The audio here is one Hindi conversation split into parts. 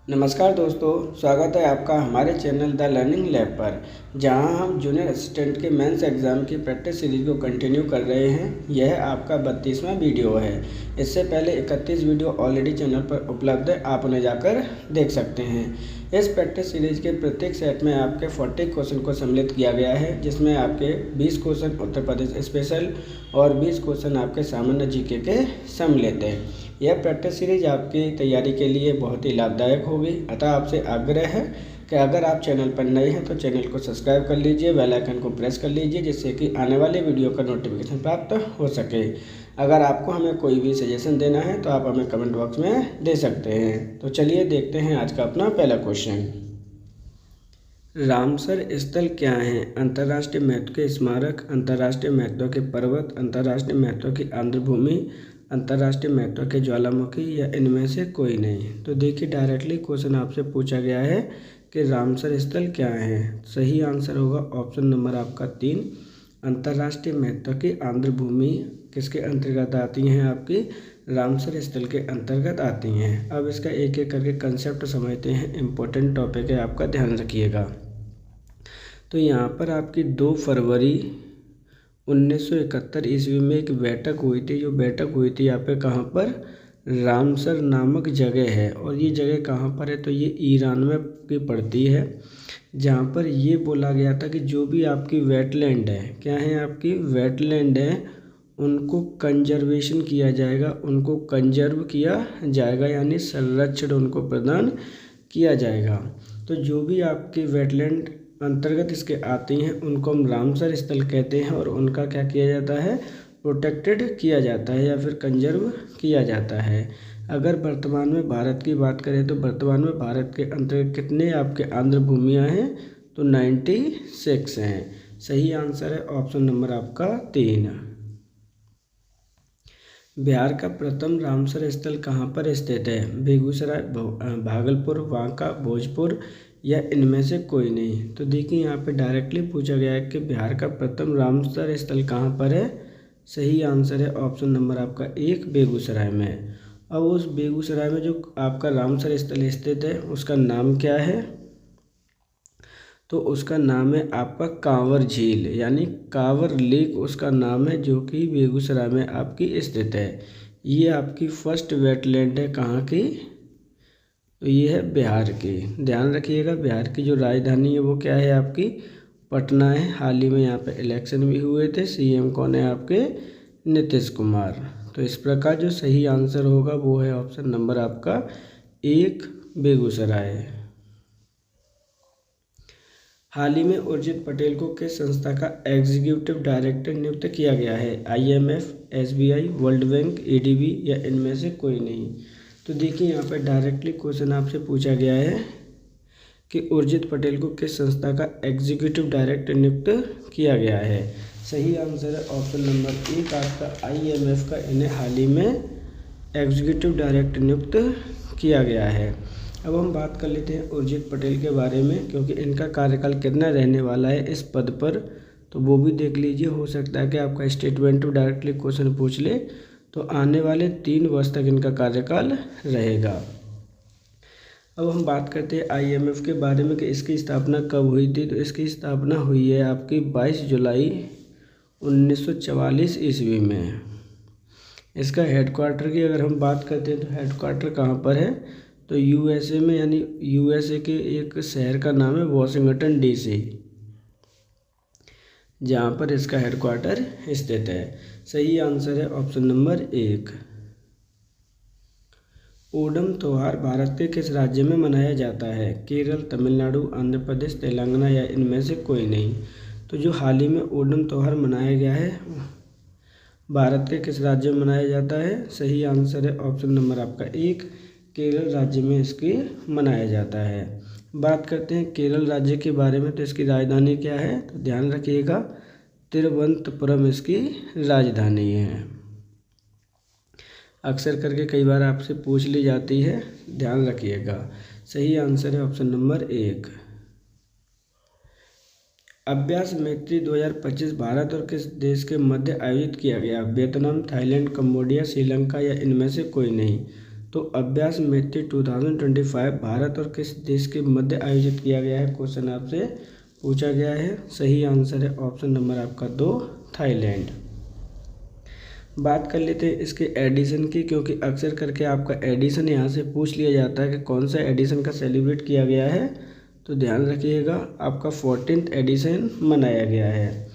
नमस्कार दोस्तों, स्वागत है आपका हमारे चैनल द लर्निंग लैब पर, जहां हम जूनियर असिस्टेंट के मेंस एग्ज़ाम की प्रैक्टिस सीरीज़ को कंटिन्यू कर रहे हैं। यह आपका 32वां वीडियो है। इससे पहले 31 वीडियो ऑलरेडी चैनल पर उपलब्ध है, आप उन्हें जाकर देख सकते हैं। इस प्रैक्टिस सीरीज़ के प्रत्येक सेट में आपके 40 क्वेश्चन को सम्मिलित किया गया है, जिसमें आपके 20 क्वेश्चन उत्तर प्रदेश स्पेशल और 20 क्वेश्चन आपके सामान्य जीके के सम्मिलित हैं। यह प्रैक्टिस सीरीज आपकी तैयारी के लिए बहुत ही लाभदायक होगी। अतः आपसे आग्रह है कि अगर आप चैनल पर नए हैं तो चैनल को सब्सक्राइब कर लीजिए, बेल आइकन को प्रेस कर लीजिए, जिससे कि आने वाले वीडियो का नोटिफिकेशन प्राप्त हो सके। अगर आपको हमें कोई भी सजेशन देना है तो आप हमें कमेंट बॉक्स में दे सकते हैं। तो चलिए देखते हैं आज का अपना पहला क्वेश्चन। रामसर स्थल क्या हैं? अंतर्राष्ट्रीय महत्व के स्मारक, अंतर्राष्ट्रीय महत्व के पर्वत, अंतर्राष्ट्रीय महत्व की आर्द्र भूमि, अंतर्राष्ट्रीय महत्व के ज्वालामुखी या इनमें से कोई नहीं। तो देखिए, डायरेक्टली क्वेश्चन आपसे पूछा गया है कि रामसर स्थल क्या है। सही आंसर होगा ऑप्शन नंबर आपका 3, अंतर्राष्ट्रीय महत्व की आर्द्र भूमि किसके अंतर्गत आती हैं? आपकी रामसर स्थल के अंतर्गत आती हैं। अब इसका एक एक करके कंसेप्ट समझते हैं। इम्पोर्टेंट टॉपिक है, आपका ध्यान रखिएगा। तो यहाँ पर आपकी 2 फरवरी 1971 ईस्वी में एक बैठक हुई थी। जो बैठक हुई थी यहाँ पे कहाँ पर? रामसर नामक जगह है। और ये जगह कहाँ पर है? तो ये ईरान में की पड़ती है, जहाँ पर ये बोला गया था कि जो भी आपकी वेटलैंड है, क्या है आपकी वेटलैंड है, उनको कंजर्वेशन किया जाएगा, उनको कंजर्व किया जाएगा, यानी संरक्षण उनको प्रदान किया जाएगा। तो जो भी आपकी वेटलैंड अंतर्गत इसके आती हैं उनको हम रामसर स्थल कहते हैं, और उनका क्या किया जाता है? प्रोटेक्टेड किया जाता है या फिर कंजर्व किया जाता है। अगर वर्तमान में भारत की बात करें तो वर्तमान में भारत के अंतर्गत कितने आपके आंध्र भूमियाँ हैं? तो 96 हैं। सही आंसर है ऑप्शन नंबर आपका 3। बिहार का प्रथम रामसर स्थल कहाँ पर स्थित है? बेगूसराय, भागलपुर, बांका, भोजपुर या इनमें से कोई नहीं। तो देखिए, यहाँ पे डायरेक्टली पूछा गया है कि बिहार का प्रथम रामसर स्थल कहाँ पर है। सही आंसर है ऑप्शन नंबर आपका 1, बेगूसराय में। अब उस बेगूसराय में जो आपका रामसर स्थल स्थित है उसका नाम क्या है? तो उसका नाम है आपका कांवर झील, यानी कांवर लेक उसका नाम है, जो कि बेगूसराय में आपकी स्थित है। ये आपकी फर्स्ट वेटलैंड है कहाँ की? तो ये है बिहार की। ध्यान रखिएगा, बिहार की जो राजधानी है वो क्या है आपकी? पटना है। हाल ही में यहाँ पे इलेक्शन भी हुए थे। सीएम कौन है आपके? नीतीश कुमार। तो इस प्रकार जो सही आंसर होगा वो है ऑप्शन नंबर आपका 1, बेगूसराय। हाल ही में उर्जित पटेल को किस संस्था का एग्जीक्यूटिव डायरेक्टर नियुक्त किया गया है? IMF, SBI, world bank, ADB या इनमें से कोई नहीं। तो देखिए, यहाँ पर डायरेक्टली क्वेश्चन आपसे पूछा गया है कि उर्जित पटेल को किस संस्था का एग्जीक्यूटिव डायरेक्टर नियुक्त किया गया है। सही आंसर है ऑप्शन नंबर 1 आपका IMF का इन्हें हाल ही में एग्जीक्यूटिव डायरेक्टर नियुक्त किया गया है। अब हम बात कर लेते हैं उर्जित पटेल के बारे में, क्योंकि इनका कार्यकाल कितना रहने वाला है इस पद पर, तो वो भी देख लीजिए। हो सकता है कि आपका स्टेटमेंट डायरेक्टली क्वेश्चन पूछ ले। तो आने वाले 3 वर्ष तक इनका कार्यकाल रहेगा। अब हम बात करते हैं IMF के बारे में कि इसकी स्थापना कब हुई थी। तो इसकी स्थापना हुई है आपकी 22 जुलाई 1944 ईस्वी में। इसका हेडक्वार्टर की अगर हम बात करते हैं तो हेडक्वार्टर कहाँ पर है? तो USA में, यानी USA के एक शहर का नाम है वाशिंगटन DC, जहाँ पर इसका हेडक्वार्टर स्थित है। सही आंसर है ऑप्शन नंबर 1। ओणम त्योहार भारत के किस राज्य में मनाया जाता है? केरल, तमिलनाडु, आंध्र प्रदेश, तेलंगाना या इनमें से कोई नहीं। तो जो हाल ही में ओणम त्योहार मनाया गया है भारत के किस राज्य में मनाया जाता है? सही आंसर है ऑप्शन नंबर आपका 1, केरल राज्य में इसकी मनाया जाता है। बात करते हैं केरल राज्य के बारे में, तो इसकी राजधानी क्या है? तो ध्यान रखिएगा, तिरुवनंतपुरम इसकी राजधानी है। अक्सर करके कई बार आपसे पूछ ली जाती है, ध्यान रखिएगा। सही आंसर है ऑप्शन नंबर 1। अभ्यास मैत्री 2025 भारत और किस देश के मध्य आयोजित किया गया? वियतनाम, थाईलैंड, कंबोडिया, श्रीलंका या इनमें से कोई नहीं। तो अभ्यास मैत्री 2025 भारत और किस देश के मध्य आयोजित किया गया है, क्वेश्चन आपसे पूछा गया है। सही आंसर है ऑप्शन नंबर आपका 2, थाईलैंड। बात कर लेते हैं इसके एडिशन की, क्योंकि अक्सर करके आपका एडिशन यहाँ से पूछ लिया जाता है कि कौन सा एडिशन का सेलिब्रेट किया गया है। तो ध्यान रखिएगा, आपका 14th एडिशन मनाया गया है।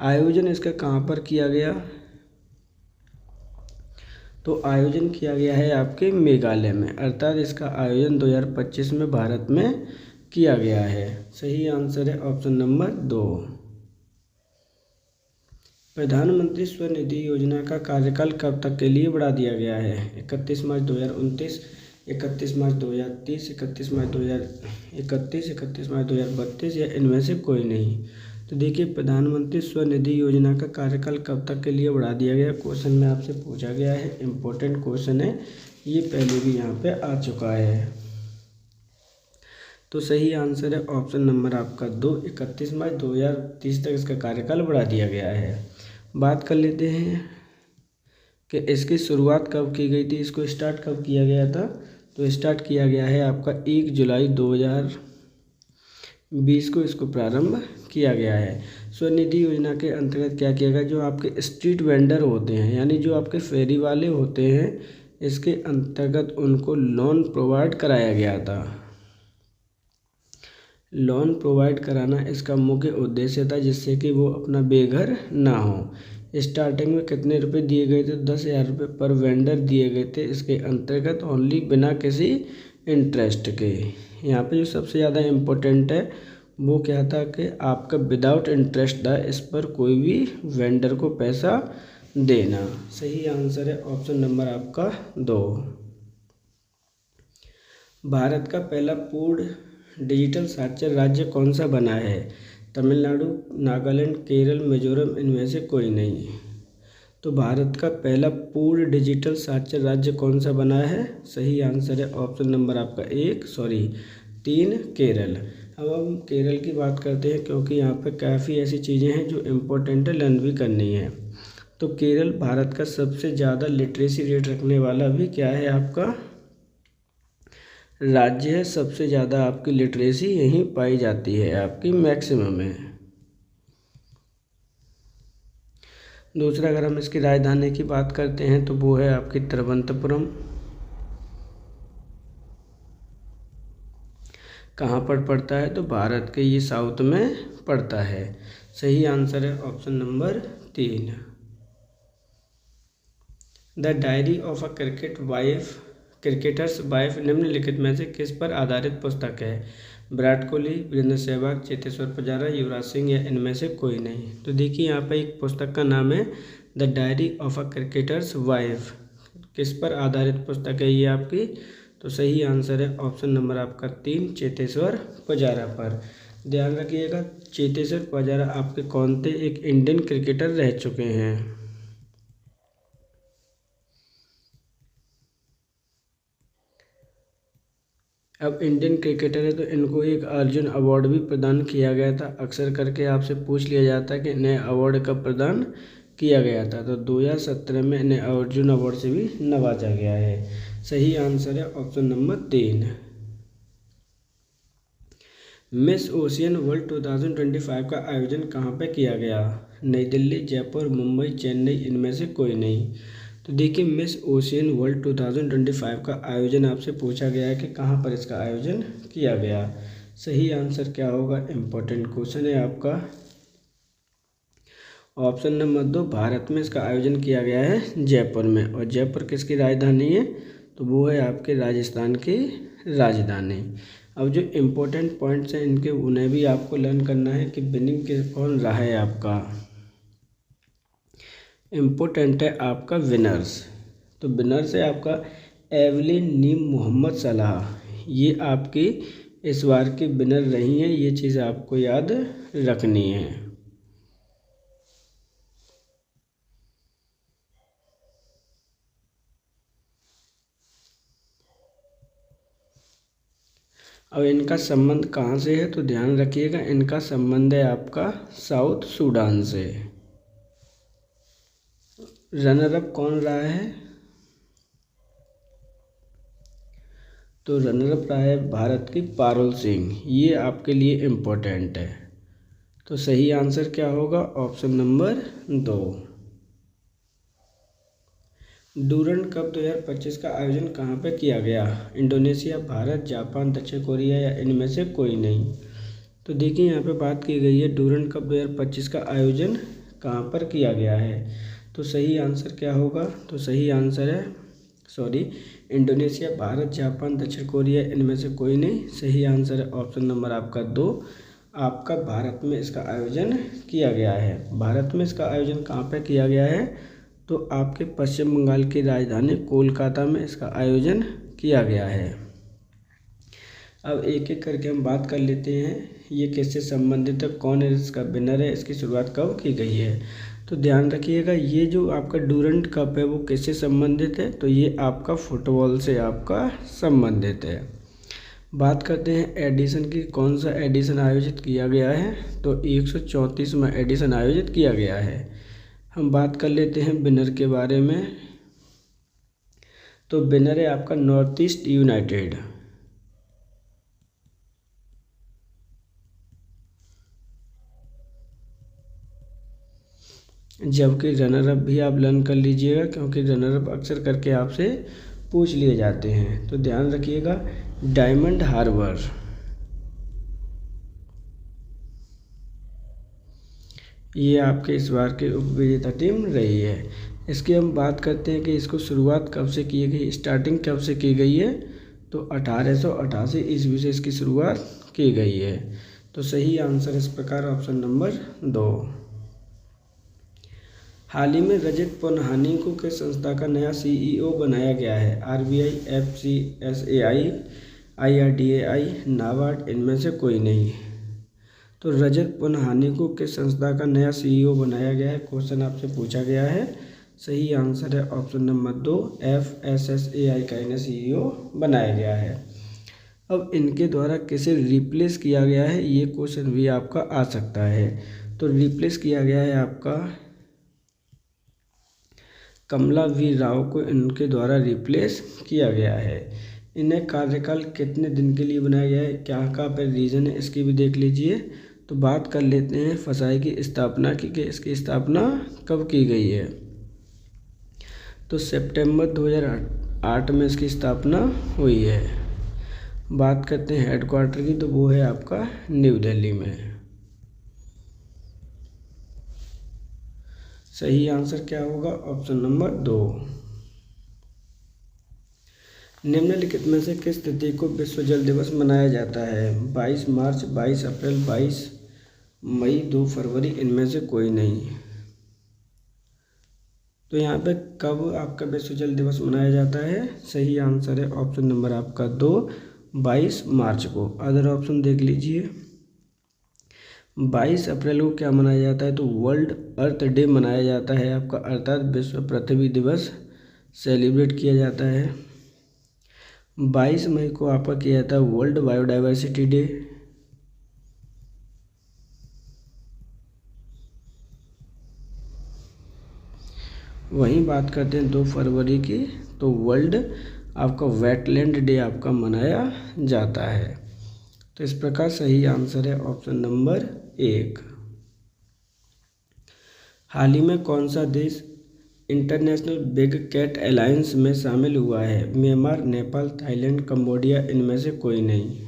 आयोजन इसका कहाँ पर किया गया, तो आयोजन किया गया है आपके मेघालय में, अर्थात इसका आयोजन 2025 में भारत में किया गया है। सही आंसर है ऑप्शन नंबर 2। प्रधानमंत्री स्वनिधि योजना का कार्यकाल कब तक के लिए बढ़ा दिया गया है, 31 मार्च 2029, 31 मार्च 2030, 31 मार्च 2031, 31 मार्च 2032 या इनमें से कोई नहीं। तो देखिए, प्रधानमंत्री स्वनिधि योजना का कार्यकाल कब तक के लिए बढ़ा दिया गया, क्वेश्चन में आपसे पूछा गया है। इम्पोर्टेंट क्वेश्चन है ये, पहले भी यहाँ पे आ चुका है। तो सही आंसर है ऑप्शन नंबर आपका 2, 31 मार्च 2030 तक इसका कार्यकाल बढ़ा दिया गया है। बात कर लेते हैं कि इसकी शुरुआत कब की गई थी, इसको स्टार्ट कब किया गया था। तो स्टार्ट किया गया है आपका 1 जुलाई 2020 को इसको प्रारंभ किया गया है। स्वनिधि योजना के अंतर्गत क्या किया गया, जो आपके स्ट्रीट वेंडर होते हैं, यानी जो आपके फेरी वाले होते हैं, इसके अंतर्गत उनको लोन प्रोवाइड कराया गया था। लोन प्रोवाइड कराना इसका मुख्य उद्देश्य था, जिससे कि वो अपना बेघर ना हो। स्टार्टिंग में कितने रुपए दिए गए थे, 10,000 रुपये पर वेंडर दिए गए थे इसके अंतर्गत, ओनली, बिना किसी इंटरेस्ट के। यहाँ पे जो सबसे ज़्यादा इम्पोर्टेंट है वो क्या था कि आपका विदाउट इंटरेस्ट था इस पर कोई भी वेंडर को पैसा देना। सही आंसर है ऑप्शन नंबर आपका 2। भारत का पहला पूर्ण डिजिटल साक्षर राज्य कौन सा बना है, तमिलनाडु, नागालैंड, केरल, मिजोरम, इनमें से कोई नहीं। तो भारत का पहला पूर्ण डिजिटल साक्षर राज्य कौन सा बना है, सही आंसर है ऑप्शन नंबर आपका 3, केरल। अब हम केरल की बात करते हैं, क्योंकि यहाँ पे काफ़ी ऐसी चीज़ें हैं जो इम्पोर्टेंट है, लर्न भी करनी है। तो केरल भारत का सबसे ज़्यादा लिटरेसी रेट रखने वाला भी क्या है, आपका राज्य है। सबसे ज़्यादा आपकी लिटरेसी यहीं पाई जाती है, आपकी मैक्सिमम है। दूसरा, अगर हम इसकी राजधानी की बात करते हैं तो वो है आपकी तिरुवनंतपुरम। कहाँ पर पड़ता है, तो भारत के ये साउथ में पड़ता है। सही आंसर है option number 3। The diary of a cricketers wife निम्नलिखित में से किस पर आधारित पुस्तक है, विराट कोहली, वीरेंद्र सहवाग, चेतेश्वर पुजारा, युवराज सिंह या इनमें से कोई नहीं। तो देखिए, यहाँ पे एक पुस्तक का नाम है the diary of a cricketers wife. किस पर आधारित पुस्तक है ये आपकी, तो सही आंसर है ऑप्शन नंबर आपका 3, चेतेश्वर पुजारा पर। ध्यान रखिएगा, चेतेश्वर पुजारा आपके कौन थे, एक इंडियन क्रिकेटर रह चुके हैं। अब इंडियन क्रिकेटर है तो इनको एक अर्जुन अवार्ड भी प्रदान किया गया था। अक्सर करके आपसे पूछ लिया जाता है कि इन्हें अवार्ड कब प्रदान किया गया था, तो 2017 में इन्हें अर्जुन अवार्ड से भी नवाजा गया है। सही आंसर है option number 3। Miss ocean world 2025 का आयोजन कहाँ पे किया गया, नई दिल्ली, जयपुर, मुंबई, चेन्नई, इनमें से कोई नहीं। तो देखिए, मिस ओशियन वर्ल्ड 2025 का आयोजन आपसे पूछा गया है कि कहाँ पर इसका आयोजन किया गया। सही आंसर क्या होगा, इम्पोर्टेंट क्वेश्चन है आपका। ऑप्शन नंबर 2, भारत में इसका आयोजन किया गया है जयपुर में। और जयपुर किसकी राजधानी है, तो वो है आपके राजस्थान की राजधानी। अब जो इम्पोर्टेंट पॉइंट्स हैं इनके, उन्हें भी आपको लर्न करना है कि विनिंग कौन रहा है आपका। इम्पोर्टेंट है आपका विनर्स। तो विनर्स है आपका एवलिन नीम मोहम्मद सलाह, ये आपकी इस बार की विनर रही हैं। ये चीज़ आपको याद रखनी है। अब इनका संबंध कहाँ से है, तो ध्यान रखिएगा, इनका संबंध है आपका साउथ सूडान से। रनर अप कौन रहा है, तो रनर अप रहा है भारत की पारुल सिंह। ये आपके लिए इम्पोर्टेंट है। तो सही आंसर क्या होगा? Option number 2। डूरंड कप 2025 का आयोजन कहाँ पर किया गया? इंडोनेशिया, भारत, जापान, दक्षिण कोरिया या इनमें से कोई नहीं। तो देखिए यहाँ पे बात की गई है डूरंड कप 2025 का आयोजन कहाँ पर किया गया है। तो सही आंसर क्या होगा? तो सही आंसर है इंडोनेशिया, भारत, जापान, दक्षिण कोरिया, इनमें से कोई नहीं। सही आंसर है ऑप्शन नंबर आपका 2। आपका भारत में इसका आयोजन किया गया है। भारत में इसका आयोजन कहाँ पर किया गया है? तो आपके पश्चिम बंगाल की राजधानी कोलकाता में इसका आयोजन किया गया है। अब एक एक करके हम बात कर लेते हैं ये किससे संबंधित है, कौन है इसका विनर है, इसकी शुरुआत कब की गई है। तो ध्यान रखिएगा ये जो आपका डूरंड कप है वो किससे संबंधित है? तो ये आपका फुटबॉल से आपका संबंधित है। बात करते हैं एडिशन की, कौन सा एडिशन आयोजित किया गया है? तो 134वां एडिशन आयोजित किया गया है। हम बात कर लेते हैं विनर के बारे में। तो विनर है आपका नॉर्थ ईस्ट यूनाइटेड। जबकि रनर अप भी आप लर्न कर लीजिएगा, क्योंकि रनर अप अक्सर करके आपसे पूछ लिए जाते हैं। तो ध्यान रखिएगा डायमंड हार्बर। ये आपके इस बार की उपविजेता टीम रही है। इसकी हम बात करते हैं कि इसको शुरुआत कब से की गई, स्टार्टिंग कब से की गई है। तो 1888 ईस्वी से इसकी शुरुआत की गई है। तो सही आंसर इस प्रकार ऑप्शन नंबर 2। हाल ही में रजत पनहानी को किस संस्था का नया CEO बनाया गया है? RBI, FCSAI, IRDAI, नाबार्ड, इनमें से कोई नहीं। तो रजत पनहानी को किस संस्था का नया CEO बनाया गया है, क्वेश्चन आपसे पूछा गया है। सही आंसर है ऑप्शन नंबर 2, FSSAI का इन्हें CEO बनाया गया है। अब इनके द्वारा किसे रिप्लेस किया गया है, ये क्वेश्चन भी आपका आ सकता है। तो रिप्लेस किया गया है आपका कमला वी राव को इनके द्वारा रिप्लेस किया गया है। इन्हें कार्यकाल कितने दिन के लिए बनाया गया है, क्या का पर रीज़न है, इसकी भी देख लीजिए। तो बात कर लेते हैं फसाई की स्थापना की कि इसकी स्थापना कब की गई है। तो सितंबर 2008 में इसकी स्थापना हुई है। बात करते हैं हेडक्वार्टर की, तो वो है आपका न्यू दिल्ली में। सही आंसर क्या होगा? Option number 2। निम्नलिखित में से किस तिथि को विश्व जल दिवस मनाया जाता है? 22 मार्च, 22 अप्रैल, 22 मई, 2 फरवरी, इनमें से कोई नहीं। तो यहाँ पे कब आपका विश्व जल दिवस मनाया जाता है? सही आंसर है ऑप्शन नंबर आपका 2, 22 मार्च को। अदर ऑप्शन देख लीजिए। 22 अप्रैल को क्या मनाया जाता है? तो वर्ल्ड अर्थ डे मनाया जाता है आपका, अर्थात विश्व पृथ्वी दिवस सेलिब्रेट किया जाता है। 22 मई को आपका किया जाता है वर्ल्ड बायोडाइवर्सिटी डे। वहीं बात करते हैं 2 फरवरी की, तो वर्ल्ड आपका वेटलैंड डे आपका मनाया जाता है। तो इस प्रकार सही आंसर है ऑप्शन नंबर 1। हाल ही में कौन सा देश इंटरनेशनल बिग कैट अलायंस में शामिल हुआ है? म्यांमार, नेपाल, थाईलैंड, कंबोडिया, इनमें से कोई नहीं।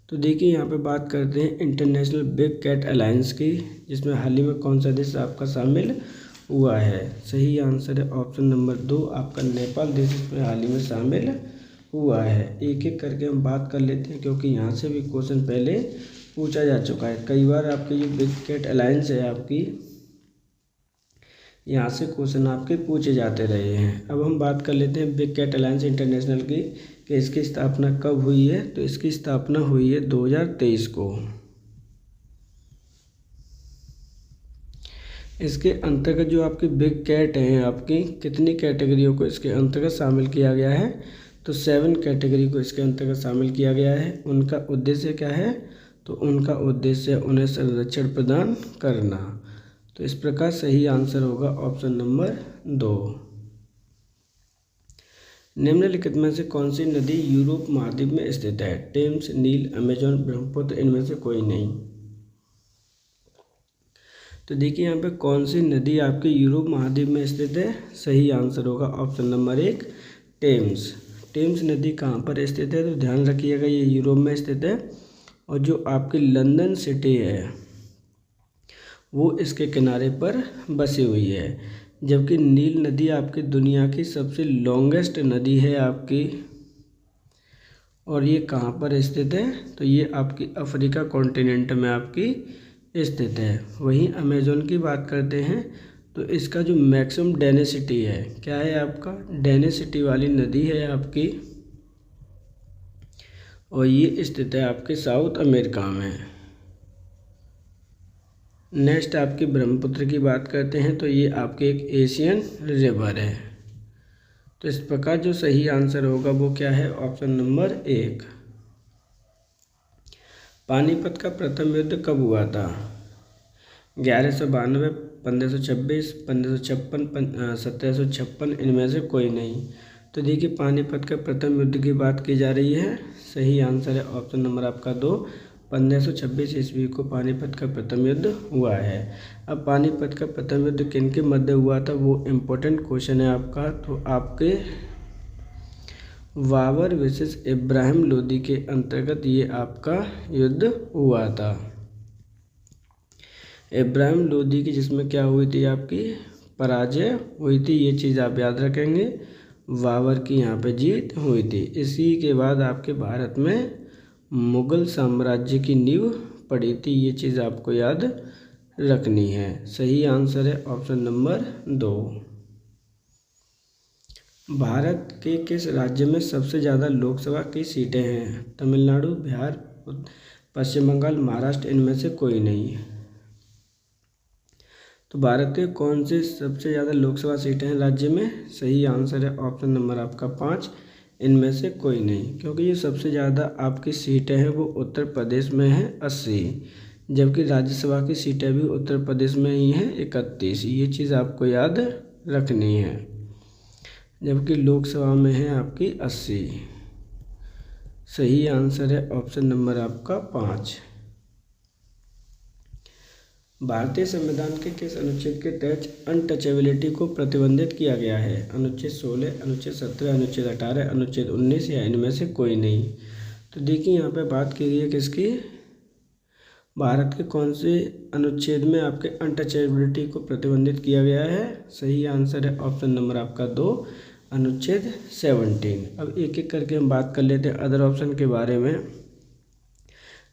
तो देखिए यहाँ पे बात करते हैं इंटरनेशनल बिग कैट अलायंस की, जिसमें हाल ही में कौन सा देश आपका शामिल हुआ है। सही आंसर है ऑप्शन नंबर 2, आपका नेपाल देश इसमें हाल ही में शामिल हुआ है। एक एक करके हम बात कर लेते हैं, क्योंकि यहाँ से भी क्वेश्चन पहले पूछा जा चुका है कई बार। आपकी जो बिग कैट अलायंस है आपकी, यहाँ से क्वेश्चन आपके पूछे जाते रहे हैं। अब हम बात कर लेते हैं बिग कैट अलायंस इंटरनेशनल की कि इसकी स्थापना कब हुई है। तो इसकी स्थापना हुई है 2023 को। इसके अंतर्गत जो आपकी बिग कैट हैं आपकी, कितनी कैटेगरियों को इसके अंतर्गत शामिल किया गया है? तो 7 कैटेगरी को इसके अंतर्गत शामिल किया गया है। उनका उद्देश्य क्या है? तो उनका उद्देश्य उन्हें संरक्षण प्रदान करना। तो इस प्रकार सही आंसर होगा ऑप्शन नंबर 2। निम्नलिखित में से कौन सी नदी यूरोप महाद्वीप में स्थित है? टेम्स, नील, अमेजन, ब्रह्मपुत्र, इनमें से कोई नहीं। तो देखिए यहाँ पे कौन सी नदी आपके यूरोप महाद्वीप में स्थित है? सही आंसर होगा ऑप्शन नंबर 1 टेम्स। टेम्स नदी कहाँ पर स्थित है? तो ध्यान रखिएगा ये यूरोप में स्थित है और जो आपकी लंदन सिटी है वो इसके किनारे पर बसी हुई है। जबकि नील नदी आपकी दुनिया की सबसे लॉन्गेस्ट नदी है आपकी, और ये कहाँ पर स्थित है? तो ये आपकी अफ्रीका कॉन्टिनेंट में आपकी स्थित है। वहीं अमेज़न की बात करते हैं तो इसका जो मैक्सिमम डेंसिटी है, क्या है आपका? डेंसिटी वाली नदी है आपकी, और ये स्थित है आपके साउथ अमेरिका में। नेक्स्ट आपकी ब्रह्मपुत्र की बात करते हैं तो ये आपके एक एशियन रिवर है। तो इस प्रकार जो सही आंसर होगा वो क्या है? Option number 1। पानीपत का प्रथम युद्ध कब हुआ था? 1192, 1526, 1556, 1756, इनमें से कोई नहीं। तो देखिए पानीपत का प्रथम युद्ध की बात की जा रही है। सही आंसर है ऑप्शन नंबर आपका 2, 1526 ईस्वी को पानीपत का प्रथम युद्ध हुआ है। अब पानीपत का प्रथम युद्ध किन के मध्य हुआ था वो इम्पोर्टेंट क्वेश्चन है आपका। तो आपके बाबर वर्सेस इब्राहिम लोदी के अंतर्गत ये आपका युद्ध हुआ था। इब्राहिम लोदी की जिसमें क्या हुई थी? आपकी पराजय हुई थी, ये चीज़ आप याद रखेंगे। बाबर की यहाँ पे जीत हुई थी। इसी के बाद आपके भारत में मुग़ल साम्राज्य की नींव पड़ी थी, ये चीज़ आपको याद रखनी है। सही आंसर है ऑप्शन नंबर 2। भारत के किस राज्य में सबसे ज़्यादा लोकसभा की सीटें हैं? तमिलनाडु, बिहार, पश्चिम बंगाल, महाराष्ट्र, इनमें से कोई नहीं। तो भारत के कौन से सबसे ज़्यादा लोकसभा सीटें हैं राज्य में? सही आंसर है ऑप्शन नंबर आपका 5, इनमें से कोई नहीं। क्योंकि ये सबसे ज़्यादा आपकी सीटें हैं वो उत्तर प्रदेश में हैं 80, जबकि राज्यसभा की सीटें भी उत्तर प्रदेश में ही हैं 31। ये चीज़ आपको याद रखनी है। जबकि लोकसभा में है आपकी 80। सही आंसर है ऑप्शन नंबर आपका 5। भारतीय संविधान के किस अनुच्छेद के तहत अनटचेबिलिटी को प्रतिबंधित किया गया है? अनुच्छेद 16, अनुच्छेद 17, अनुच्छेद 18, अनुच्छेद 19 या इनमें से कोई नहीं। तो देखिए यहाँ पे बात की गई है किसकी? भारत के कौन से अनुच्छेद में आपके अनटचेबिलिटी को प्रतिबंधित किया गया है? सही आंसर है ऑप्शन नंबर आपका 2, अनुच्छेद 17। अब एक एक करके हम बात कर लेते हैं अदर ऑप्शन के बारे में।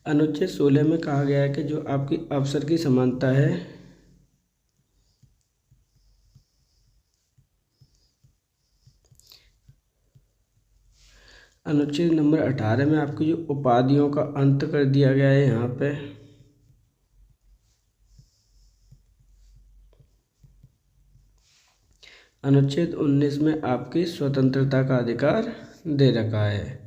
अनुच्छेद 16 में कहा गया है कि जो आपकी अवसर की समानता है, अनुच्छेद नंबर 18 में आपकी जो उपाधियों का अंत कर दिया गया है यहाँ पे, अनुच्छेद 19 में आपकी स्वतंत्रता का अधिकार दे रखा है।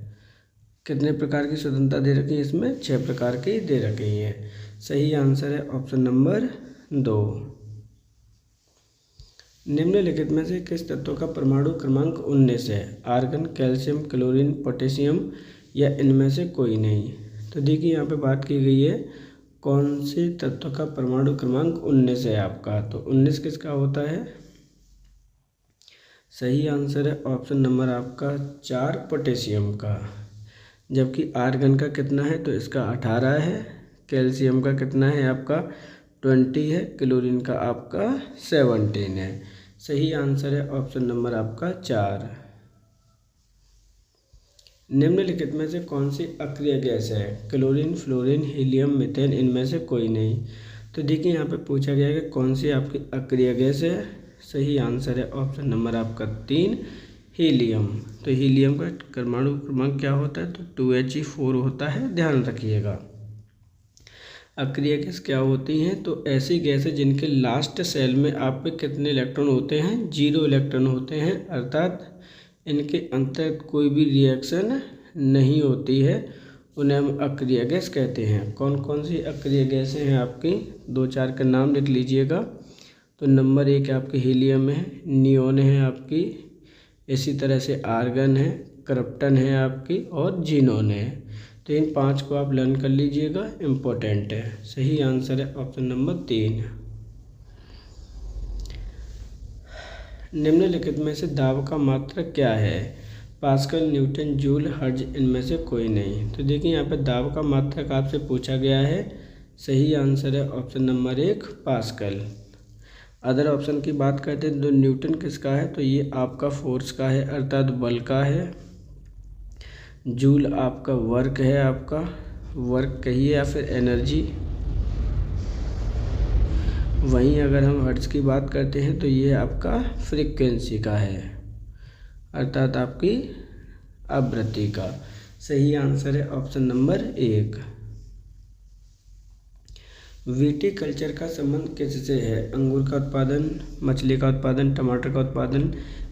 कितने प्रकार की स्वतंत्रता दे रखी है? इसमें 6 प्रकार की दे रखी है। सही आंसर है ऑप्शन नंबर 2। निम्नलिखित में से किस तत्व का परमाणु क्रमांक 19 है? आर्गन, कैल्शियम, क्लोरीन, पोटेशियम या इनमें से कोई नहीं। तो देखिए यहाँ पे बात की गई है कौन से तत्व का परमाणु क्रमांक 19 है आपका। तो 19 किसका होता है? सही आंसर है ऑप्शन नंबर आपका 4, पोटेशियम का। जबकि आर्गन का कितना है? तो इसका 18 है। कैल्शियम का कितना है आपका? 20 है। क्लोरीन का आपका 17 है। सही आंसर है ऑप्शन नंबर आपका 4। निम्नलिखित में से कौन सी अक्रिय गैस है? क्लोरीन, फ्लोरीन, हीलियम, मीथेन, इनमें से कोई नहीं। तो देखिए यहाँ पे पूछा गया है कि कौन सी आपकी अक्रिय गैस है। सही आंसर है ऑप्शन नंबर आपका 3, हीलियम। तो हीलियम का परमाणु क्रमांक क्या होता है? तो 2He4 होता है, ध्यान रखिएगा। अक्रिय गैस क्या होती हैं? तो ऐसी गैस है जिनके लास्ट सेल में आप पे कितने इलेक्ट्रॉन होते हैं? 0 इलेक्ट्रॉन होते हैं, अर्थात इनके अंतर कोई भी रिएक्शन नहीं होती है, उन्हें हम अक्रिय गैस कहते हैं। कौन कौन सी अक्रिय गैसें हैं आपकी? 2-4 का नाम लिख लीजिएगा। तो नंबर 1 आपकी हीलियम है, नियोन है आपकी, इसी तरह से आर्गन है, क्रप्टन है आपकी, और जीनोन है। तो इन 5 को आप लर्न कर लीजिएगा, इम्पोर्टेंट है। सही आंसर है ऑप्शन नंबर 3। निम्नलिखित में से दाब का मात्रक क्या है? पास्कल, न्यूटन, जूल, हर्ट्ज, इनमें से कोई नहीं। तो देखिए यहाँ पे दाब का मात्रक आपसे पूछा गया है। सही आंसर है option number 1, pascal. Other option की बात करते हैं तो न्यूटन किसका है? तो ये आपका फोर्स का है, अर्थात बल का है। जूल आपका वर्क है, आपका वर्क कहिए या फिर एनर्जी। वहीं अगर हम हर्ट्ज की बात करते हैं तो ये आपका फ्रीक्वेंसी का है, अर्थात आपकी आवृत्ति का। सही आंसर है ऑप्शन नंबर 1। विटीकल्चर का संबंध किससे है? अंगूर का उत्पादन, मछली का उत्पादन, टमाटर का उत्पादन,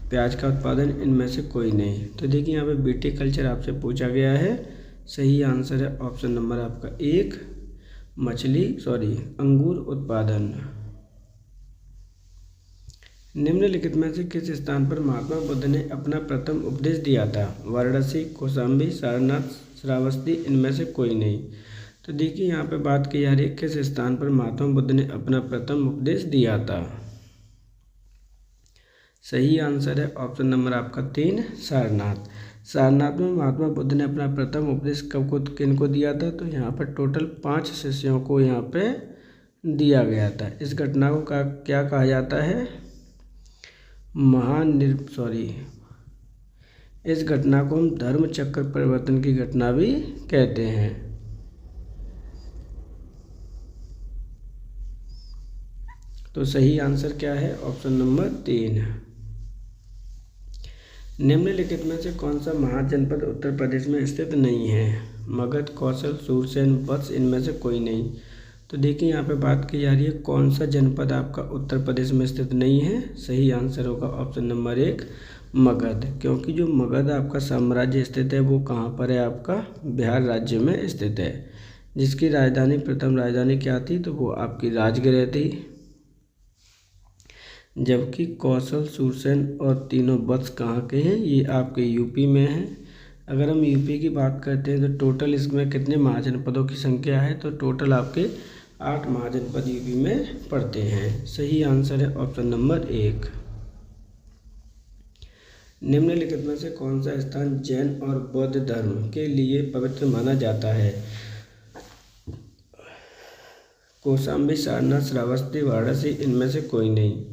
प्याज का उत्पादन, इनमें से कोई नहीं। तो देखिए यहाँ पे विटीकल्चर आपसे पूछा गया है। सही आंसर है ऑप्शन नंबर आपका 1, अंगूर उत्पादन। निम्नलिखित में से किस स्थान पर महात्मा बुद्ध ने अपना प्रथम उपदेश दिया था? वाराणसी, कौशाम्बी, सारनाथ, श्रावस्ती, इनमें से कोई नहीं। तो देखिए यहाँ पे बात की जा रही है किस स्थान पर महात्मा बुद्ध ने अपना प्रथम उपदेश दिया था। सही आंसर है ऑप्शन नंबर आपका 3, सारनाथ। सारनाथ में महात्मा बुद्ध ने अपना प्रथम उपदेश किनको दिया था? तो यहाँ पर टोटल 5 शिष्यों को यहाँ पे दिया गया था। इस घटना को क्या कहा जाता है? इस घटना को हम धर्म चक्र परिवर्तन की घटना भी कहते हैं। तो सही आंसर क्या है? Option number 3। निम्नलिखित में से कौन सा महाजनपद उत्तर प्रदेश में स्थित नहीं है? मगध, कौशल, सूरसेन, वत्स, इनमें से कोई नहीं। तो देखिए यहाँ पे बात की जा रही है कौन सा जनपद आपका उत्तर प्रदेश में स्थित नहीं है। सही आंसर होगा ऑप्शन नंबर 1, मगध। क्योंकि जो मगध आपका साम्राज्य स्थित है वो कहाँ पर है? आपका बिहार राज्य में स्थित है, जिसकी राजधानी, प्रथम राजधानी क्या थी? तो वो आपकी राजगृह थी। जबकि कौशल, सूरसेन और तीनों वत्स कहाँ के हैं? ये आपके यूपी में हैं। अगर हम यूपी की बात करते हैं तो टोटल इसमें कितने महाजनपदों की संख्या है? तो टोटल आपके 8 महाजनपद यूपी में पड़ते हैं। सही आंसर है ऑप्शन नंबर 1। निम्नलिखित में से कौन सा स्थान जैन और बौद्ध धर्म के लिए पवित्र माना जाता है? कौशाम्बी, सारनाथ, श्रावस्ती, वाराणसी, इनमें से कोई नहीं।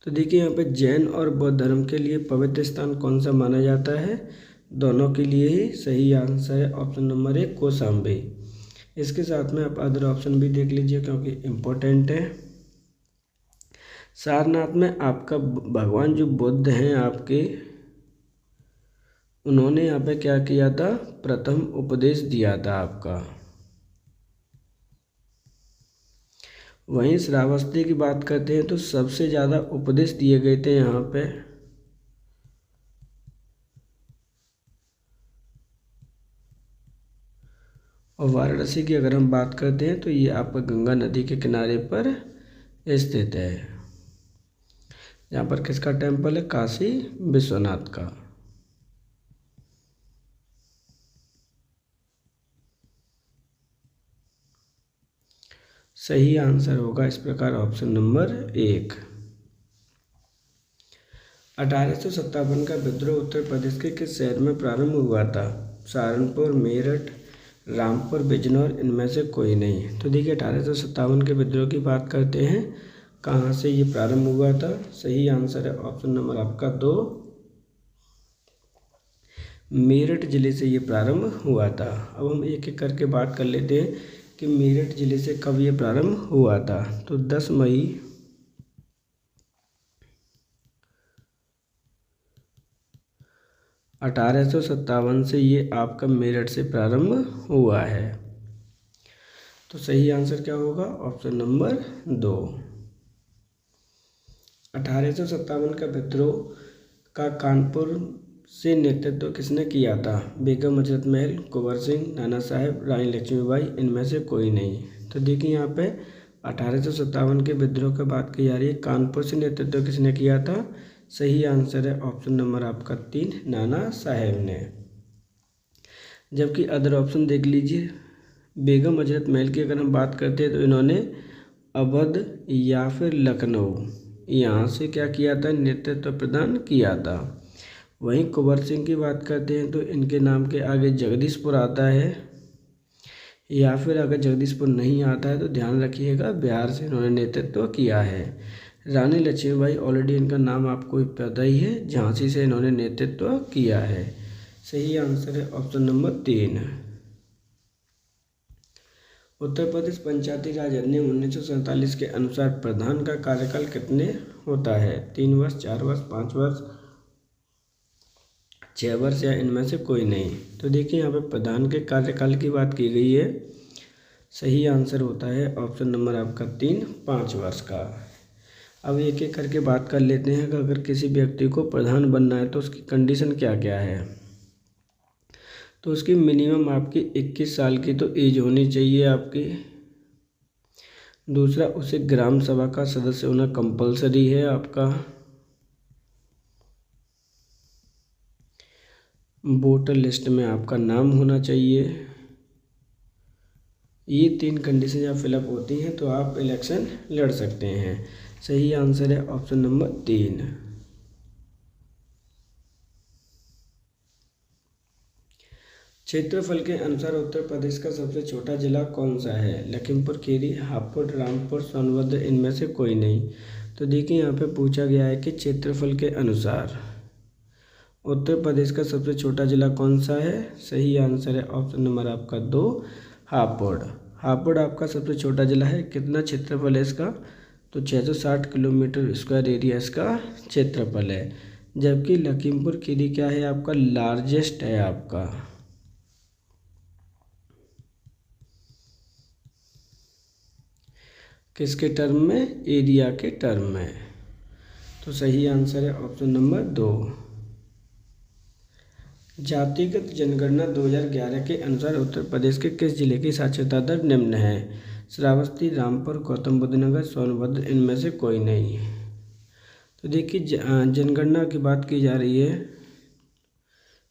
तो देखिए यहाँ पे जैन और बौद्ध धर्म के लिए पवित्र स्थान कौन सा माना जाता है? दोनों के लिए ही। सही आंसर है ऑप्शन नंबर 1, कौशाम्बी। इसके साथ में आप अदर ऑप्शन भी देख लीजिए क्योंकि इम्पोर्टेंट है। सारनाथ में आपका भगवान जो बुद्ध हैं आपके, उन्होंने यहाँ पे क्या किया था? प्रथम उपदेश दिया था आपका। वहीं श्रावस्ती की बात करते हैं तो सबसे ज़्यादा उपदेश दिए गए थे यहाँ पे। और वाराणसी की अगर हम बात करते हैं तो ये आपका गंगा नदी के किनारे पर स्थित है। यहाँ पर किसका टेम्पल है? काशी विश्वनाथ का। सही आंसर होगा इस प्रकार ऑप्शन नंबर 1। 1857 का विद्रोह उत्तर प्रदेश के किस शहर में प्रारंभ हुआ था? सहारनपुर, मेरठ, रामपुर, बिजनौर, इनमें से कोई नहीं। तो देखिए 1857 के विद्रोह की बात करते हैं, कहाँ से ये प्रारंभ हुआ था? सही आंसर है ऑप्शन नंबर आपका 2, मेरठ जिले से ये प्रारंभ हुआ था। अब हम एक एक करके बात कर लेते हैं कि मेरठ जिले से कब ये प्रारंभ हुआ था। तो 10 मई 1857 से ये आपका मेरठ से प्रारंभ हुआ है। तो सही आंसर क्या होगा? Option number 2। 1857 का विद्रोह का कानपुर से नेतृत्व किसने किया था? बेगम हजरत महल, कुंवर सिंह, नाना साहेब, रानी लक्ष्मीबाई, इनमें से कोई नहीं। तो देखिए यहाँ पे 1857 के विद्रोह की बात की जा रही है। कानपुर से नेतृत्व किसने किया था? सही आंसर है ऑप्शन नंबर आपका 3, नाना साहेब ने। जबकि अदर ऑप्शन देख लीजिए, बेगम हजरत महल की अगर हम बात करते हैं तो इन्होंने अवध या फिर लखनऊ यहाँ से क्या किया था, नेतृत्व प्रदान किया था। वहीं कुंवर सिंह की बात करते हैं तो इनके नाम के आगे जगदीशपुर आता है, या फिर अगर जगदीशपुर नहीं आता है तो ध्यान रखिएगा बिहार से इन्होंने नेतृत्व किया है। रानी लक्ष्मीबाई ऑलरेडी इनका नाम आपको पता ही है, झांसी से इन्होंने नेतृत्व किया है। सही आंसर है ऑप्शन नंबर 3। उत्तर प्रदेश पंचायती राज अधिनियम 1947 के अनुसार प्रधान का कार्यकाल कितने होता है, 3 वर्ष, 4 वर्ष, 5 वर्ष, 6 वर्ष या इनमें से कोई नहीं। तो देखिए यहाँ पे प्रधान के कार्यकाल की बात की गई है। सही आंसर होता है ऑप्शन नंबर आपका 3, 5 वर्ष का। अब एक एक करके बात कर लेते हैं कि अगर किसी व्यक्ति को प्रधान बनना है तो उसकी कंडीशन क्या क्या है। तो उसकी मिनिमम आपकी 21 साल की तो एज होनी चाहिए आपकी। दूसरा, उसे ग्राम सभा का सदस्य होना कंपलसरी है आपका। वोटर लिस्ट में आपका नाम होना चाहिए। ये 3 कंडीशन जब फिलअप होती हैं तो आप इलेक्शन लड़ सकते हैं। सही आंसर है ऑप्शन नंबर 3। क्षेत्रफल के अनुसार उत्तर प्रदेश का सबसे छोटा जिला कौन सा है, लखीमपुर खीरी, हापुड़, रामपुर, सोनभद्र, इनमें से कोई नहीं। तो देखिए यहाँ पे पूछा गया है कि क्षेत्रफल के अनुसार उत्तर प्रदेश का सबसे छोटा जिला कौन सा है। सही आंसर है ऑप्शन नंबर आपका 2, हापुड़। हापुड़ आपका सबसे छोटा जिला है। कितना क्षेत्रफल है इसका, तो 660 किलोमीटर स्क्वायर एरिया इसका क्षेत्रफल है। जबकि लखीमपुर खीरी क्या है आपका, लार्जेस्ट है आपका। किसके टर्म में, एरिया के टर्म में। तो सही आंसर है ऑप्शन नंबर 2। जातिगत जनगणना 2011 के अनुसार उत्तर प्रदेश के किस जिले की साक्षरता दर निम्न है, श्रावस्ती, रामपुर, गौतम बुद्ध नगर, सोनभद्र, इनमें से कोई नहीं। तो देखिए जनगणना की बात की जा रही है।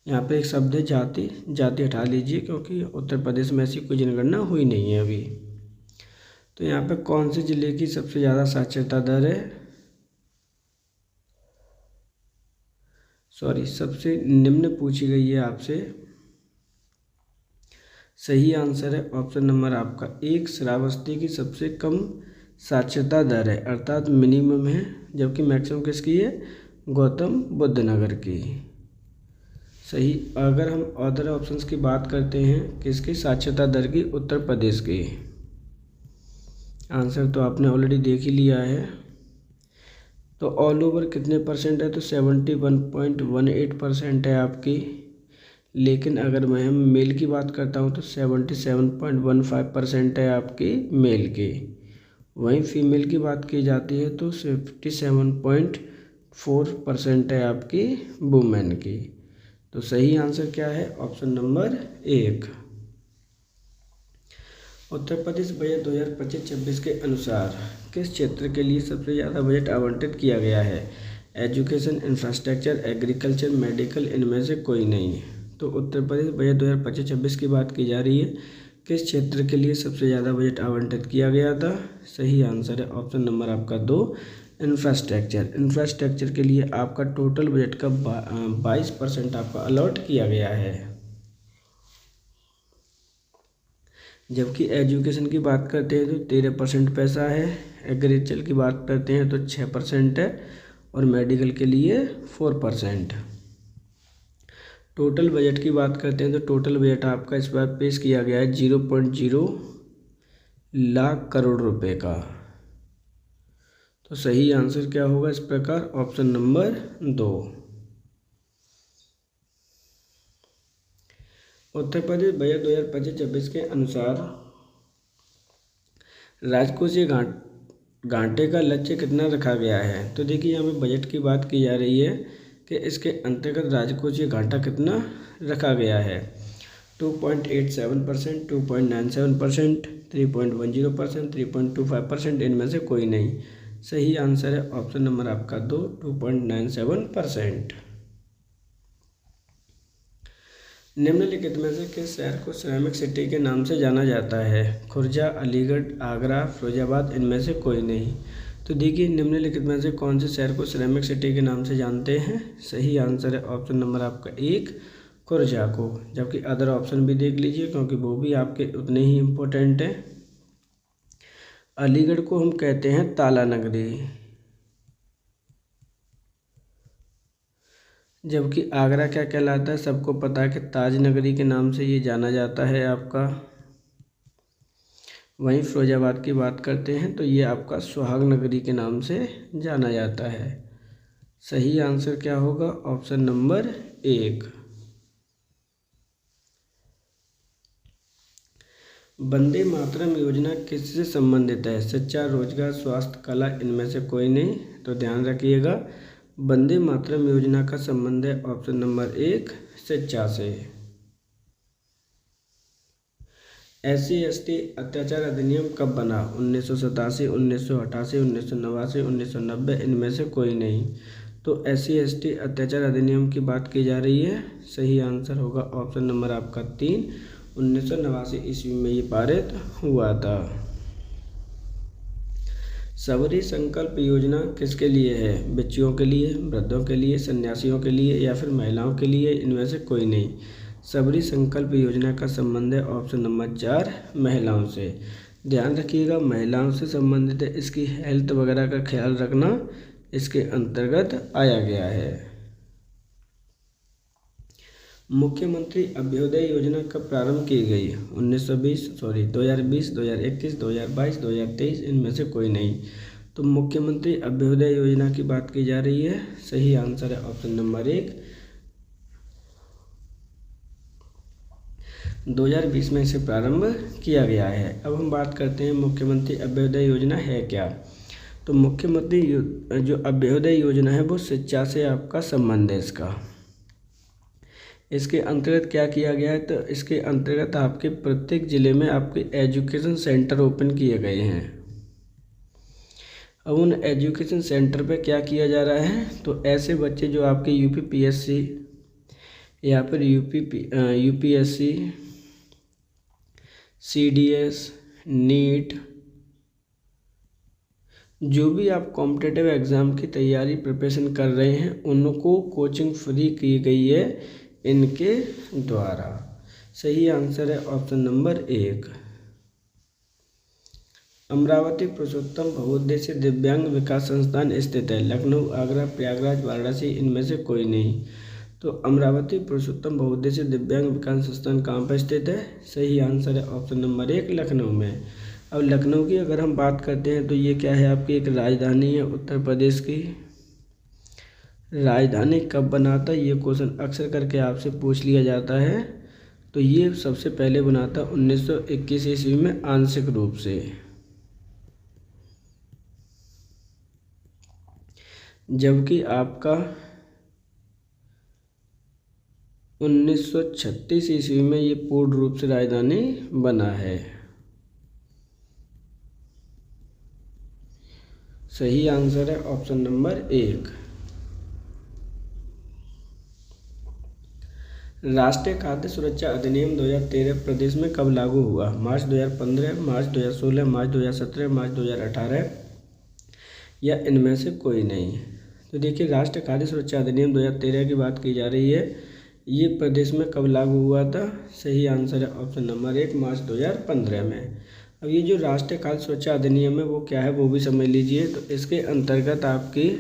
यहाँ पे एक शब्द है जाति, जाति हटा लीजिए क्योंकि उत्तर प्रदेश में ऐसी कोई जनगणना हुई नहीं है अभी। तो यहाँ पे कौन से जिले की सबसे ज़्यादा साक्षरता दर है, सबसे निम्न पूछी गई है आपसे। सही आंसर है ऑप्शन नंबर आपका 1, श्रावस्ती की सबसे कम साक्षरता दर है, अर्थात मिनिमम है। जबकि मैक्सिमम किसकी है, गौतम बुद्ध नगर की। सही, अगर हम अदर ऑप्शंस की बात करते हैं किसकी साक्षरता दर की, उत्तर प्रदेश की। आंसर तो आपने ऑलरेडी देख ही लिया है। तो ऑल ओवर कितने परसेंट है, तो 71.18% है आपकी। लेकिन अगर मैं हम मेल की बात करता हूँ तो 77.15% है आपकी मेल की। वहीं फीमेल की बात की जाती है तो 57.4% है आपकी वुमेन की। तो सही आंसर क्या है, option number 1। Uttar Pradesh budget 2025-26 के अनुसार किस क्षेत्र के लिए सबसे ज़्यादा बजट आवंटित किया गया है, एजुकेशन, इंफ्रास्ट्रक्चर, एग्रीकल्चर, मेडिकल, इनमें से कोई नहीं। तो उत्तर प्रदेश बजट 2025-26 की बात की जा रही है, किस क्षेत्र के लिए सबसे ज़्यादा बजट आवंटित किया गया था। सही आंसर है ऑप्शन नंबर आपका 2, इंफ्रास्ट्रक्चर। इंफ्रास्ट्रक्चर के लिए आपका टोटल बजट का 22% आपका अलॉट किया गया है। जबकि एजुकेशन की बात करते हैं तो 13% पैसा है, एग्रीकल्चर की बात करते हैं तो 6% है और मेडिकल के लिए 4%। टोटल बजट की बात करते हैं तो टोटल बजट आपका इस बार पेश किया गया है 0.0 लाख करोड़ रुपए का। तो सही आंसर क्या होगा इस प्रकार, option number 2। Uttar Pradesh budget 2025-26 के अनुसार राजकोषीय घाटे का लक्ष्य कितना रखा गया है। तो देखिए यहाँ पे बजट की बात की जा रही है कि इसके अंतर्गत राजकोषीय घाटा कितना रखा गया है, 2.87%, 2.97%, 3.10%, 3.25%, इनमें से कोई नहीं। सही आंसर है ऑप्शन नंबर आपका 2, 2.97%। निम्नलिखित में से किस शहर को सिरेमिक सिटी के नाम से जाना जाता है? खुर्जा, अलीगढ़, आगरा, फिरोजाबाद, इनमें से कोई नहीं। तो देखिए निम्नलिखित में से कौन से शहर को सिरेमिक सिटी के नाम से जानते हैं? सही आंसर है ऑप्शन नंबर आपका 1, खुर्जा को। जबकि अदर ऑप्शन भी देख लीजिए क्योंकि वो भी आपके उतने ही इम्पोर्टेंट हैं। अलीगढ़ को हम कहते हैं ताला नगरी, जबकि आगरा क्या कहलाता है? सबको पता है कि ताज नगरी के नाम से ये जाना जाता है आपका। वहीं फिरोजाबाद की बात करते हैं तो ये आपका सुहाग नगरी के नाम से जाना जाता है। सही आंसर क्या होगा? Option number 1। वंदे मातरम योजना किससे संबंधित है? शिक्षा, रोजगार, स्वास्थ्य, कला, इनमें से कोई नहीं। तो ध्यान रखिएगा, वंदे मातरम योजना का संबंध है ऑप्शन नंबर 1, शिक्षा से। SC/ST अत्याचार अधिनियम कब बना? 1987, 1988, 1989, 1990, इनमें से कोई नहीं। तो SC/ST अत्याचार अधिनियम की बात की जा रही है। सही आंसर होगा ऑप्शन नंबर आपका 3, 1989 ईस्वी में ये पारित हुआ था। सबरी संकल्प योजना किसके लिए है? बच्चियों के लिए, वृद्धों के लिए, सन्यासियों के लिए या फिर महिलाओं के लिए? इनमें से कोई नहीं। सबरी संकल्प योजना का संबंध है ऑप्शन नंबर 4, महिलाओं से। ध्यान रखिएगा, महिलाओं से संबंधित है, इसकी हेल्थ वगैरह का ख्याल रखना इसके अंतर्गत आया गया है। मुख्यमंत्री अभ्युदय योजना कब प्रारंभ की गई? 2020, 2021, 2022, 2023, इनमें से कोई नहीं। तो मुख्यमंत्री अभ्युदय योजना की बात की जा रही है। सही आंसर है ऑप्शन नंबर 1, 2020 में इसे प्रारंभ किया गया है। अब हम बात करते हैं मुख्यमंत्री अभ्युदय योजना है क्या। तो मुख्यमंत्री जो अभ्युदय योजना है वो शिक्षा से आपका संबंध है इसका। इसके अंतर्गत क्या किया गया है? तो इसके अंतर्गत आपके प्रत्येक ज़िले में आपके एजुकेशन सेंटर ओपन किए गए हैं। अब उन एजुकेशन सेंटर पे क्या किया जा रहा है? तो ऐसे बच्चे जो आपके UPPSC या फिर UPSC, CDS, नीट, जो भी आप कॉम्पिटिटिव एग्ज़ाम की तैयारी प्रिपरेशन कर रहे हैं उनको कोचिंग फ्री की गई है इनके द्वारा। सही आंसर है ऑप्शन नंबर 1। अमरावती पुरुषोत्तम बहुउद्देशीय दिव्यांग विकास संस्थान स्थित है? लखनऊ, आगरा, प्रयागराज, वाराणसी, इनमें से कोई नहीं। तो अमरावती पुरुषोत्तम बहुउद्देशीय दिव्यांग विकास संस्थान कहाँ पर स्थित है? सही आंसर है ऑप्शन नंबर 1, लखनऊ में। अब लखनऊ की अगर हम बात करते हैं तो ये क्या है? आपकी एक राजधानी है उत्तर प्रदेश की। राजधानी कब बना था? ये क्वेश्चन अक्सर करके आपसे पूछ लिया जाता है। तो ये सबसे पहले बना था 1921 ईस्वी में आंशिक रूप से, जबकि आपका 1936 ईस्वी में ये पूर्ण रूप से राजधानी बना है। सही आंसर है ऑप्शन नंबर 1। राष्ट्रीय खाद्य सुरक्षा अधिनियम 2013 प्रदेश में कब लागू हुआ? मार्च 2015, मार्च 2016, मार्च 2017, मार्च 2018 या इनमें से कोई नहीं। तो देखिए, राष्ट्रीय खाद्य सुरक्षा अधिनियम 2013 की बात की जा रही है। ये प्रदेश में कब लागू हुआ था? सही आंसर है ऑप्शन नंबर 1, मार्च 2015 में। अब ये जो राष्ट्रीय खाद्य सुरक्षा अधिनियम है वो क्या है वो भी समझ लीजिए। तो इसके अंतर्गत आपकी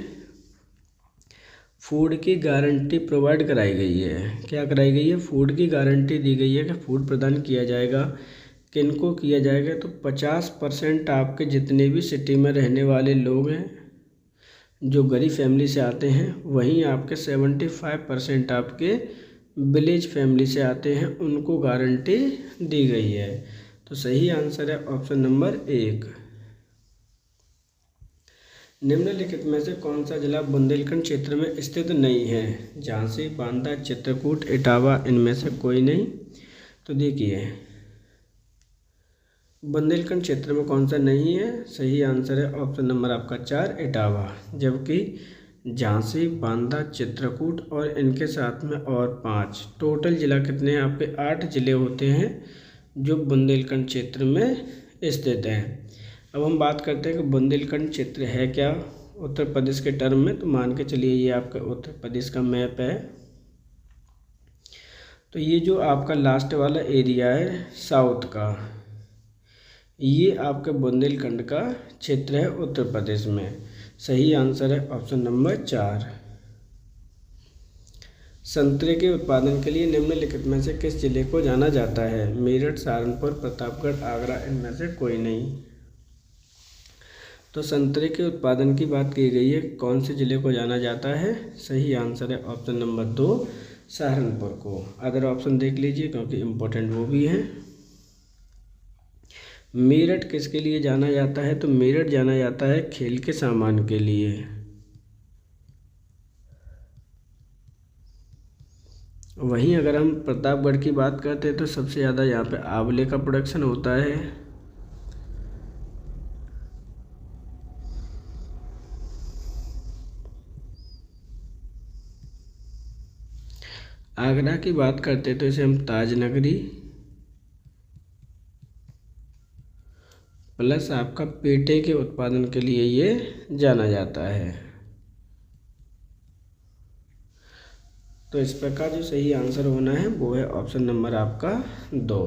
फूड की गारंटी प्रोवाइड कराई गई है। क्या कराई गई है? फूड की गारंटी दी गई है कि फूड प्रदान किया जाएगा। किनको किया जाएगा? तो 50% आपके जितने भी सिटी में रहने वाले लोग हैं जो गरीब फैमिली से आते हैं, वहीं आपके 75% आपके विलेज फैमिली से आते हैं, उनको गारंटी दी गई है। तो सही आंसर है ऑप्शन नंबर 1। निम्नलिखित में से कौन सा जिला बुंदेलखंड क्षेत्र में स्थित नहीं है? झांसी, बांदा, चित्रकूट, इटावा, इनमें से कोई नहीं। तो देखिए, बुंदेलखंड क्षेत्र में कौन सा नहीं है? सही आंसर है ऑप्शन नंबर आपका 4 इटावा। जबकि झांसी, बांदा, चित्रकूट और इनके साथ में और 5 टोटल जिला कितने हैं आपके? 8 जिले होते हैं जो बुंदेलखंड क्षेत्र में स्थित हैं। अब हम बात करते हैं कि बुंदेलखंड क्षेत्र है क्या उत्तर प्रदेश के टर्म में। तो मान के चलिए ये आपका उत्तर प्रदेश का मैप है। तो ये जो आपका लास्ट वाला एरिया है साउथ का, ये आपके बुंदेलखंड का क्षेत्र है उत्तर प्रदेश में। सही आंसर है ऑप्शन नंबर 4। संतरे के उत्पादन के लिए निम्नलिखित में से किस जिले को जाना जाता है? मेरठ, सहारनपुर, प्रतापगढ़, आगरा, इनमें से कोई नहीं। तो संतरे के उत्पादन की बात की गई है, कौन से जिले को जाना जाता है? सही आंसर है ऑप्शन नंबर 2 सहारनपुर को। अदर ऑप्शन देख लीजिए क्योंकि इम्पोर्टेंट वो भी है। मेरठ किसके लिए जाना जाता है? तो मेरठ जाना जाता है खेल के सामान के लिए। वहीं अगर हम प्रतापगढ़ की बात करते हैं तो सबसे ज़्यादा यहाँ पे आंवले का प्रोडक्शन होता है। आगरा की बात करते हैं तो इसे हम ताजनगरी प्लस आपका पेठे के उत्पादन के लिए ये जाना जाता है। तो इस प्रकार जो सही आंसर होना है वो है ऑप्शन नंबर आपका 2।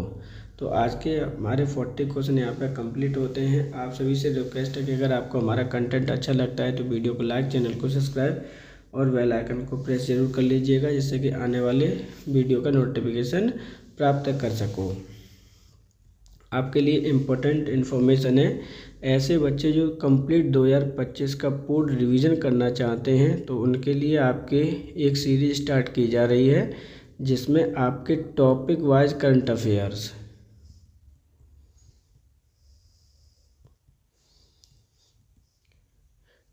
तो आज के हमारे 40 क्वेश्चन यहाँ पे कंप्लीट होते हैं। आप सभी से रिक्वेस्ट है कि अगर आपको हमारा कंटेंट अच्छा लगता है तो वीडियो को लाइक, चैनल को सब्सक्राइब और बेल आइकन को प्रेस जरूर कर लीजिएगा, जिससे कि आने वाले वीडियो का नोटिफिकेशन प्राप्त कर सको। आपके लिए इम्पोर्टेंट इन्फॉर्मेशन है, ऐसे बच्चे जो कंप्लीट 2025 का पूर्ण रिवीजन करना चाहते हैं तो उनके लिए आपके एक सीरीज स्टार्ट की जा रही है जिसमें आपके टॉपिक वाइज करंट अफेयर्स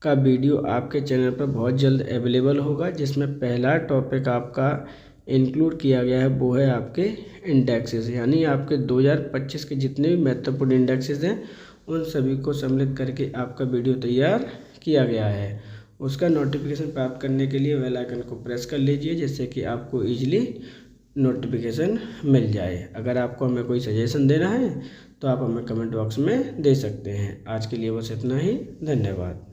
का वीडियो आपके चैनल पर बहुत जल्द अवेलेबल होगा, जिसमें पहला टॉपिक आपका इंक्लूड किया गया है वो है आपके इंडेक्सेस, यानी आपके 2025 के जितने भी महत्वपूर्ण इंडेक्सेस हैं उन सभी को सम्मिलित करके आपका वीडियो तैयार किया गया है। उसका नोटिफिकेशन प्राप्त करने के लिए बेल आइकन को प्रेस कर लीजिए, जिससे कि आपको ईजिली नोटिफिकेशन मिल जाए। अगर आपको हमें कोई सजेशन देना है तो आप हमें कमेंट बॉक्स में दे सकते हैं। आज के लिए बस इतना ही, धन्यवाद।